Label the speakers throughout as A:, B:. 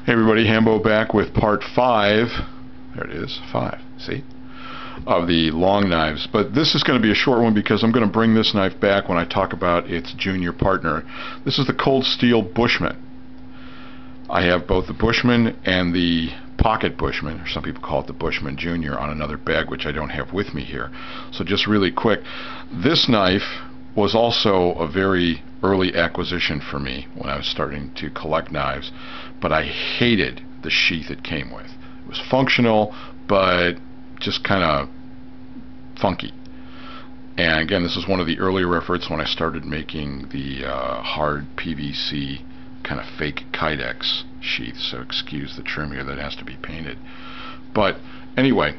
A: Hey everybody, Hambo back with part 5, there it is, 5, see, of the long knives. But this is going to be a short one because I'm going to bring this knife back when I talk about its junior partner. This is the Cold Steel Bushman. I have both the Bushman and the Pocket Bushman, or some people call it the Bushman Junior, on another bag which I don't have with me here. So just really quick, this knife was also a very early acquisition for me when I was starting to collect knives, but I hated the sheath it came with. It was functional, but just kind of funky. And again, this is one of the earlier efforts when I started making the hard PVC kind of fake Kydex sheath, so excuse the trim here that has to be painted. But anyway,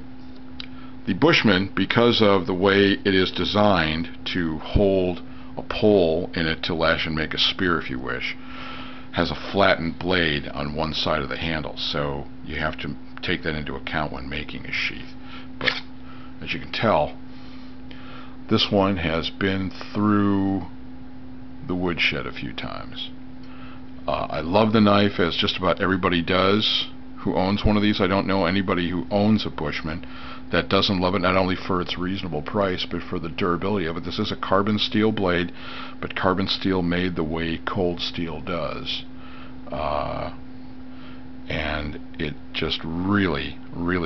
A: the Bushman, because of the way it is designed to hold a pole in it to lash and make a spear if you wish, has a flattened blade on one side of the handle, so you have to take that into account when making a sheath. But as you can tell, this one has been through the woodshed a few times. I love the knife, as just about everybody does who owns one of these. I don't know anybody who owns a Bushman that doesn't love it, not only for its reasonable price, but for the durability of it. This is a carbon steel blade, but carbon steel made the way cold steel does. And it just really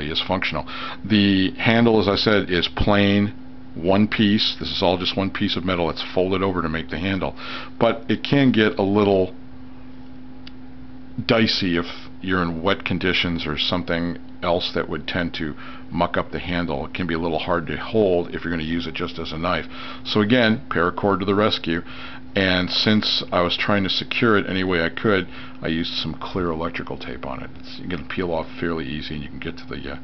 A: is functional. The handle, as I said, is plain, one piece. This is all just one piece of metal. It's folded over to make the handle. But it can get a little dicey if you're in wet conditions or something else that would tend to muck up the handle. It can be a little hard to hold if you're going to use it just as a knife. So again, paracord to the rescue. And since I was trying to secure it any way I could, I used some clear electrical tape on it. You can peel off fairly easy and you can get to the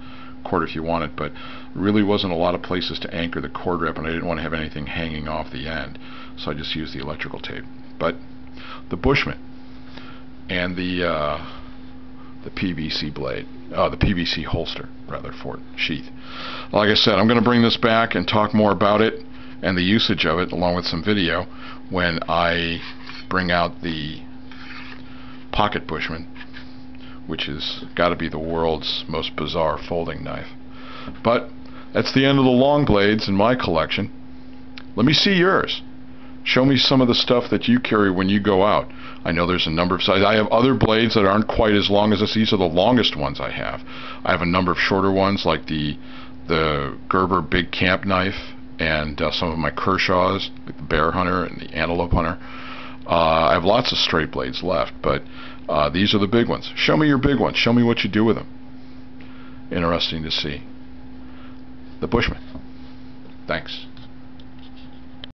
A: cord if you want it, but really wasn't a lot of places to anchor the cord wrap, and I didn't want to have anything hanging off the end, so I just used the electrical tape. But the Bushman and the PVC blade, the PVC holster rather, for sheath. Like I said, I'm going to bring this back and talk more about it and the usage of it along with some video when I bring out the Pocket Bushman, which has got to be the world's most bizarre folding knife. But that's the end of the long blades in my collection. Let me see yours. Show me some of the stuff that you carry when you go out. I know there's a number of sizes. I have other blades that aren't quite as long as this. These are the longest ones I have. I have a number of shorter ones like the Gerber Big Camp knife, and some of my Kershaws, like the Bear Hunter and the Antelope Hunter. I have lots of straight blades left, but these are the big ones. Show me your big ones. Show me what you do with them. Interesting to see. The Bushman. Thanks.